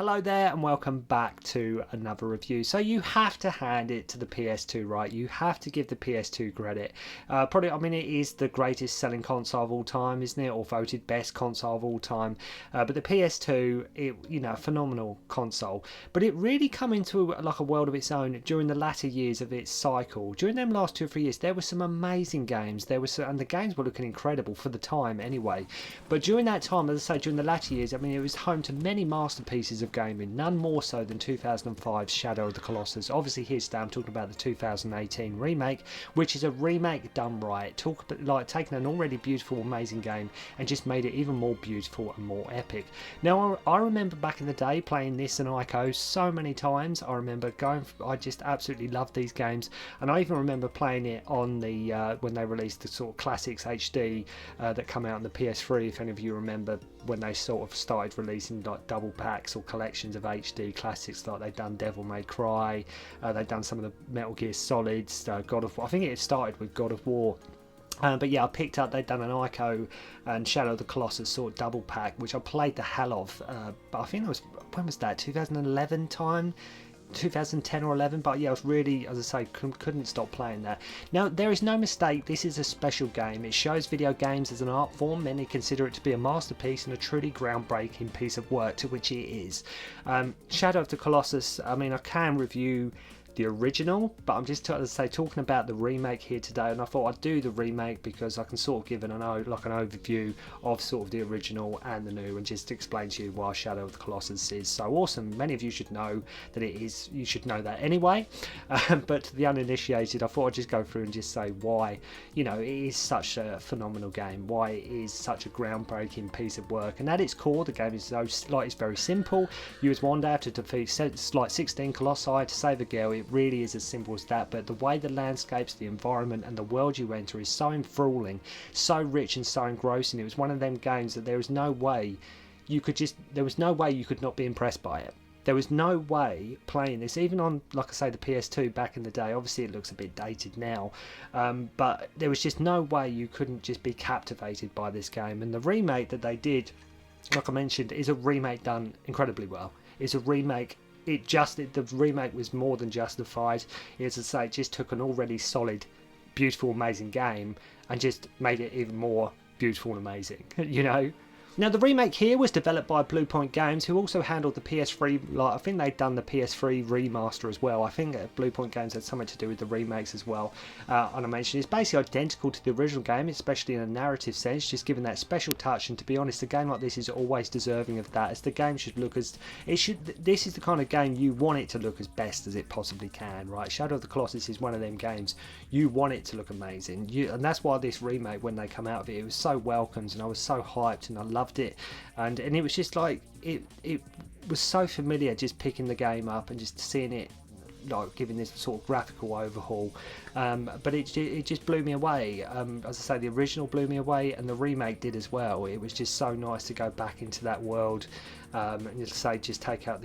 Hello there and welcome back to another review. So you have to hand it to the PS2, right? You have to give the PS2 credit. Probably, I mean, it is the greatest selling console of all time, isn't it? Or voted best console of all time. But the PS2, phenomenal console. But it really come into like a world of its own during the latter years of its cycle. During them last 2 or 3 years, there were some amazing games. And the games were looking incredible for the time anyway. But during that time, as I say, during the latter years, I mean, it was home to many masterpieces of gaming, none more so than 2005's Shadow of the Colossus. Obviously here today I'm talking about the 2018 remake, which is a remake done right. Talk about like taking an already beautiful, amazing game and just made it even more beautiful and more epic. Now I remember back in the day playing this and Ico so many times. I remember I just absolutely loved these games, and I even remember playing it on the when they released the sort of Classics HD that come out on the PS3, if any of you remember when they sort of started releasing like double packs or collections of HD classics, like they'd done Devil May Cry, they'd done some of the Metal Gear Solids, God of War. I think it started with God of War. But yeah, I picked up, they'd done an Ico and Shadow of the Colossus sort of double pack, which I played the hell of. But I think it was, when was that, 2011 time? 2010 or 11, but yeah, I was really, as I say, couldn't stop playing that. Now, there is no mistake, this is a special game. It shows video games as an art form. Many consider it to be a masterpiece and a truly groundbreaking piece of work, to which it is. Shadow of the Colossus, I mean, I can review the original, but I'm just talking about the remake here today, and I thought I'd do the remake because I can sort of give an overview of sort of the original and the new, and just explain to you why Shadow of the Colossus is so awesome. Many of you should know that it is. You should know that anyway, but to the uninitiated, I thought I'd just go through and just say why, it is such a phenomenal game, why it is such a groundbreaking piece of work. And at its core, the game is it's very simple. You as one day have to defeat 16 Colossi to save a girl. It really is as simple as that, but the way the landscapes, the environment and the world you enter is so enthralling, so rich and so engrossing. It was one of them games that there was no way you could not be impressed by it. There was no way playing this, even on, like I say, the PS2 back in the day. Obviously it looks a bit dated now, but there was just no way you couldn't just be captivated by this game. And the remake that they did, like I mentioned, is a remake done incredibly well. It's a remake. The remake was more than justified. As I say, it just took an already solid, beautiful, amazing game and just made it even more beautiful and amazing, Now, the remake here was developed by Bluepoint Games, who also handled the PS3, I think they'd done the PS3 remaster as well. I think Bluepoint Games had something to do with the remakes as well. And I mentioned it's basically identical to the original game, especially in a narrative sense, just given that special touch. And to be honest, a game like this is always deserving of that, as the game should look this is the kind of game you want it to look as best as it possibly can, right? Shadow of the Colossus is one of them games you want it to look amazing. And that's why this remake, when they come out of it, was so welcomed, and I was so hyped, and I loved it, and it was just like it was so familiar, just picking the game up and just seeing it like giving this sort of graphical overhaul, but it just blew me away. As I say, the original blew me away and the remake did as well. It was just so nice to go back into that world, and just take out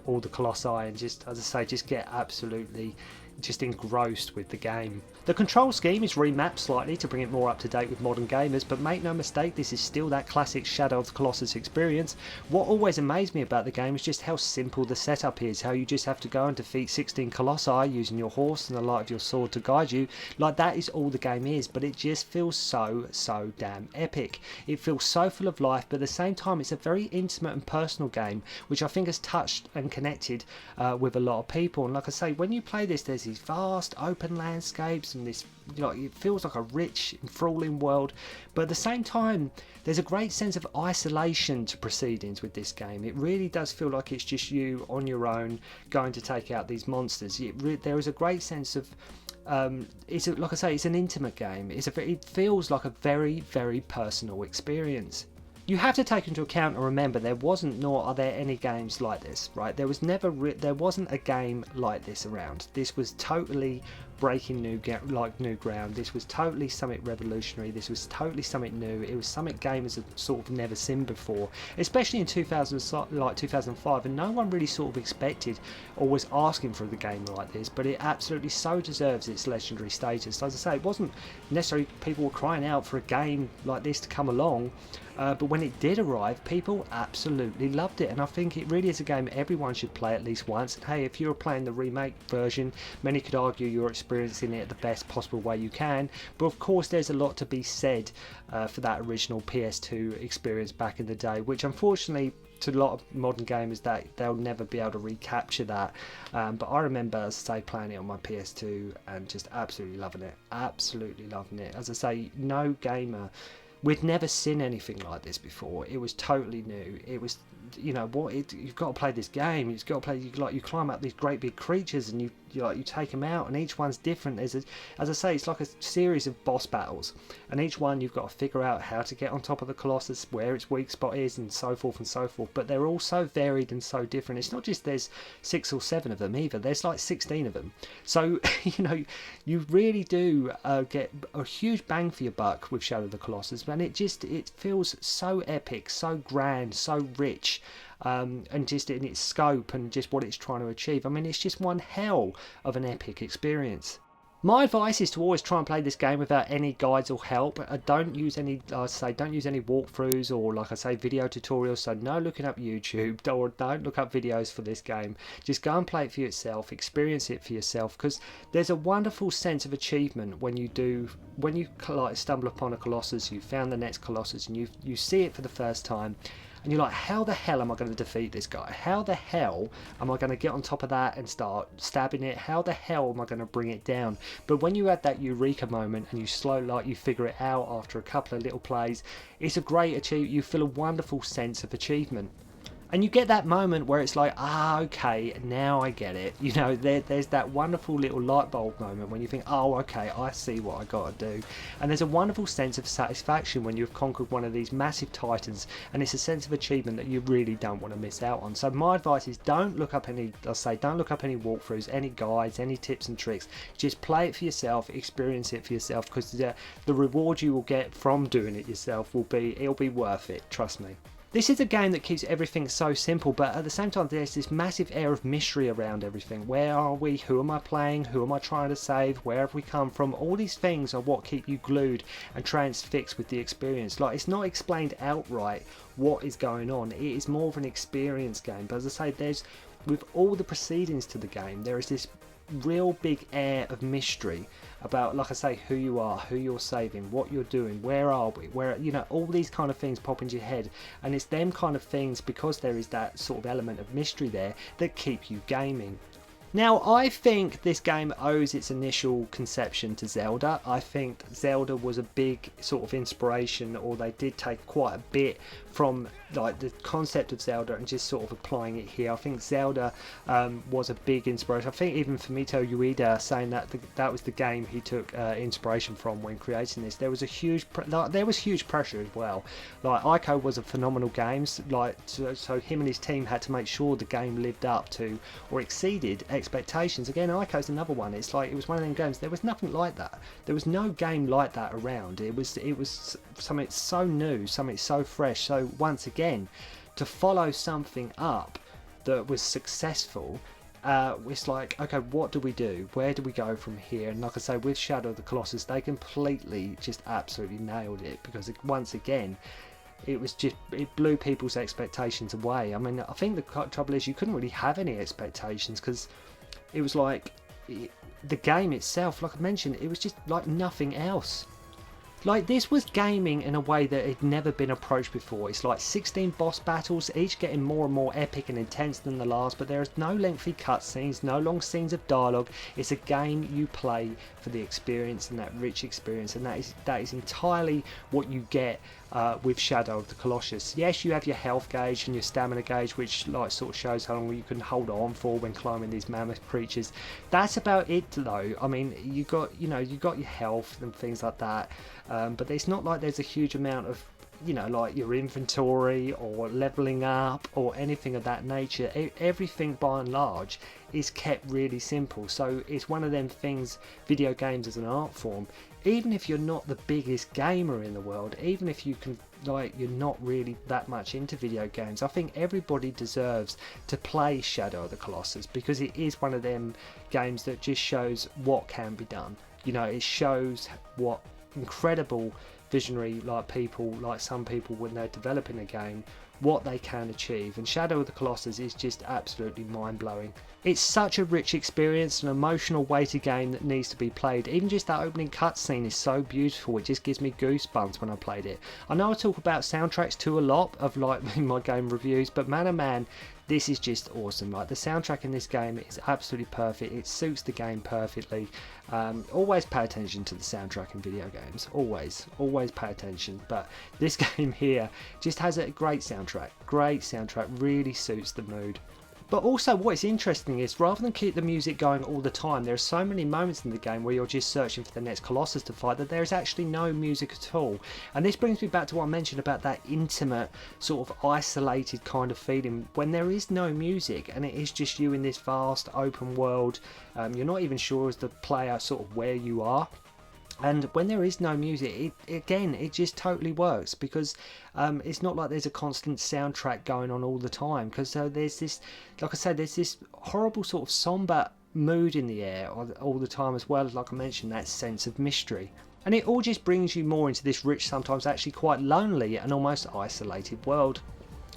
all the colossi and just, as I say, just get absolutely just engrossed with the game. The control scheme is remapped slightly to bring it more up to date with modern gamers, but make no mistake, this is still that classic Shadow of the Colossus experience. What always amazed me about the game is just how simple the setup is, how you just have to go and defeat 16 colossi using your horse and the light of your sword to guide you. Like, that is all the game is, but it just feels so damn epic. It feels so full of life, but at the same time it's a very intimate and personal game, which I think has touched and connected with a lot of people. And like I say, when you play this, there's these vast open landscapes and this, it feels like a rich, enthralling world, but at the same time there's a great sense of isolation to proceedings with this game. It really does feel like it's just you on your own going to take out these monsters. There is a great sense of like I say, it's an intimate game. It feels like a very, very personal experience. You have to take into account and remember there wasn't, nor are there any games like this, right? There wasn't a game like this around. This was totally breaking new ground. This was totally something revolutionary. This was totally something new. It was something gamers had sort of never seen before, especially in 2005, and no one really sort of expected or was asking for the game like this, but it absolutely so deserves its legendary status. As I say, it wasn't necessarily people were crying out for a game like this to come along, but when it did arrive, people absolutely loved it, and I think it really is a game everyone should play at least once. And hey, if you're playing the remake version, many could argue you're experiencing it the best possible way you can, but of course there's a lot to be said for that original PS2 experience back in the day, which unfortunately to a lot of modern gamers that they'll never be able to recapture that, but I remember, as I say, playing it on my PS2 and just absolutely loving it. As I say, no gamer, we'd never seen anything like this before. It was totally new. It was, you know what, you've got to play this game. You've got to play, you climb up these great big creatures and you take them out, and each one's different. As I say, it's like a series of boss battles, and each one you've got to figure out how to get on top of the Colossus, where its weak spot is, and so forth and so forth. But they're all so varied and so different. It's not just there's 6 or 7 of them either. There's like 16 of them. So you really do get a huge bang for your buck with Shadow of the Colossus, and it feels so epic, so grand, so rich. And just in its scope and just what it's trying to achieve. I mean, it's just one hell of an epic experience. My advice is to always try and play this game without any guides or help. Don't use any walkthroughs or, like I say, video tutorials. So no looking up YouTube, or don't look up videos for this game. Just go and play it for yourself, experience it for yourself, because there's a wonderful sense of achievement when you stumble upon a Colossus, you found the next Colossus, and you see it for the first time. And you're like, how the hell am I going to defeat this guy? How the hell am I going to get on top of that and start stabbing it? How the hell am I going to bring it down? But when you had that eureka moment and you figure it out after a couple of little plays, it's a great achievement. You feel a wonderful sense of achievement. And you get that moment where it's like, okay, now I get it. There's that wonderful little light bulb moment when you think, okay, I see what I got to do. And there's a wonderful sense of satisfaction when you've conquered one of these massive titans, and it's a sense of achievement that you really don't want to miss out on. So my advice is don't look up any walkthroughs, any guides, any tips and tricks. Just play it for yourself, experience it for yourself, because the reward you will get from doing it yourself it'll be worth it, trust me. This is a game that keeps everything so simple, but at the same time there's this massive air of mystery around everything. Where are we? Who am I playing? Who am I trying to save? Where have we come from? All these things are what keep you glued and transfixed with the experience. Like, it's not explained outright what is going on. It is more of an experience game. But as I say, with all the proceedings to the game, there is this real big air of mystery about, like I say, who you are, who you're saving, what you're doing, where are we, all these kind of things pop into your head, and it's them kind of things, because there is that sort of element of mystery there, that keep you gaming. Now, I think this game owes its initial conception to Zelda. I think Zelda was a big sort of inspiration, or they did take quite a bit from like the concept of Zelda and just sort of applying it here. I think Zelda was a big inspiration. I think even Fumito Ueda saying that that was the game he took inspiration from when creating this. There was huge pressure as well. Like, Ico was a phenomenal game, so him and his team had to make sure the game lived up to or exceeded expectations. Again, Ico's another one. It's like, it was one of them games, there was nothing like that. There was no game like that around. It was something so new, something so fresh. So once again, to follow something up that was successful, it's like, okay, what do we do? Where do we go from here? And like I say, with Shadow of the Colossus, they completely just absolutely nailed it, because once again, it blew people's expectations away. I mean, I think the trouble is you couldn't really have any expectations, because it was like, the game itself, like I mentioned, it was just like nothing else. Like, this was gaming in a way that had never been approached before. It's like 16 boss battles, each getting more and more epic and intense than the last, but there is no lengthy cutscenes, no long scenes of dialogue. It's a game you play for the experience, and that rich experience, and that is entirely what you get with Shadow of the Colossus. Yes, you have your health gauge and your stamina gauge, which like sort of shows how long you can hold on for when climbing these mammoth creatures. That's about it though. I mean, you got your health and things like that, but it's not like there's a huge amount of you know, like your inventory or leveling up or anything of that nature. Everything by and large is kept really simple. So it's one of them things, video games as an art form, even if you're not the biggest gamer in the world, even if you can, like, you're not really that much into video games, I think everybody deserves to play Shadow of the Colossus, because it is one of them games that just shows what can be done. You know, it shows what incredible visionary, like people, like some people when they're developing a game, what they can achieve. And Shadow of the Colossus is just absolutely mind-blowing. It's such a rich experience, an emotional weighted game that needs to be played. Even just that opening cutscene is so beautiful, it just gives me goosebumps when I played it. I know I talk about soundtracks too a lot of like in my game reviews, but man oh man, this is just awesome. Like, the soundtrack in this game is absolutely perfect. It suits the game perfectly. Always pay attention to the soundtrack in video games. Always pay attention. But this game here just has a great soundtrack. Great soundtrack, really suits the mood. But also what's interesting is, rather than keep the music going all the time, there are so many moments in the game where you're just searching for the next Colossus to fight that there is actually no music at all. And this brings me back to what I mentioned about that intimate, sort of isolated kind of feeling when there is no music and it is just you in this vast open world. You're not even sure as the player sort of where you are. And when there is no music, it just totally works, because it's not like there's a constant soundtrack going on all the time, because there's this, like I said, there's this horrible sort of somber mood in the air all the time, as well as, like I mentioned, that sense of mystery. And it all just brings you more into this rich, sometimes actually quite lonely and almost isolated world.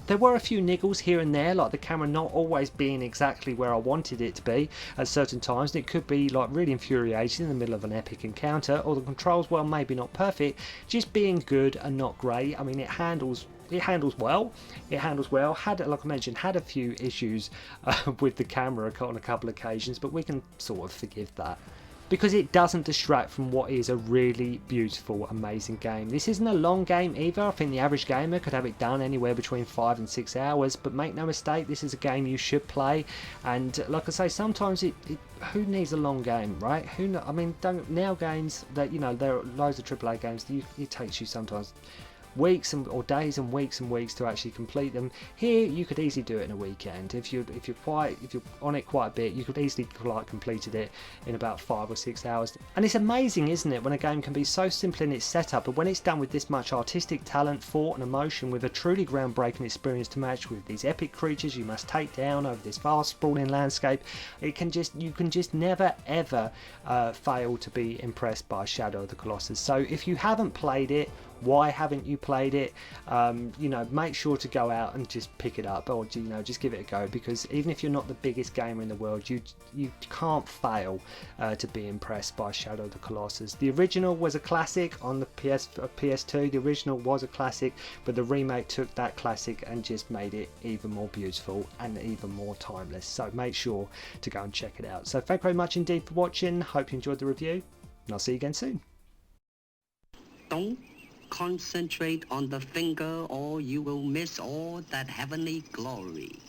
There were a few niggles here and there, like the camera not always being exactly where I wanted it to be at certain times, and it could be like really infuriating in the middle of an epic encounter, or the controls, well, maybe not perfect, just being good and not great. I mean, it handles well. Had, like I mentioned, had a few issues with the camera on a couple of occasions, but we can sort of forgive that, because it doesn't distract from what is a really beautiful, amazing game. This isn't a long game either. I think the average gamer could have it done anywhere between 5 and 6 hours, but make no mistake, this is a game you should play. And like I say, sometimes who needs a long game, right? I mean, now games that, you know, there are loads of AAA games that it takes you sometimes weeks or days and weeks to actually complete them. Here you could easily do it in a weekend. If you're on it quite a bit, you could easily like completed it in about 5 or 6 hours. And it's amazing, isn't it, when a game can be so simple in its setup, but when it's done with this much artistic talent, thought and emotion, with a truly groundbreaking experience to match with these epic creatures you must take down over this vast sprawling landscape, you can just never ever fail to be impressed by Shadow of the Colossus. So if you haven't played it, why haven't you played it? You know, make sure to go out and just pick it up, or, you know, just give it a go, because even if you're not the biggest gamer in the world, you can't fail to be impressed by Shadow of the Colossus. The original was a classic on the PS2. The original was a classic, but the remake took that classic and just made it even more beautiful and even more timeless. So make sure to go and check it out. So thank you very much indeed for watching. Hope you enjoyed the review, and I'll see you again soon. Don't concentrate on the finger, or you will miss all that heavenly glory.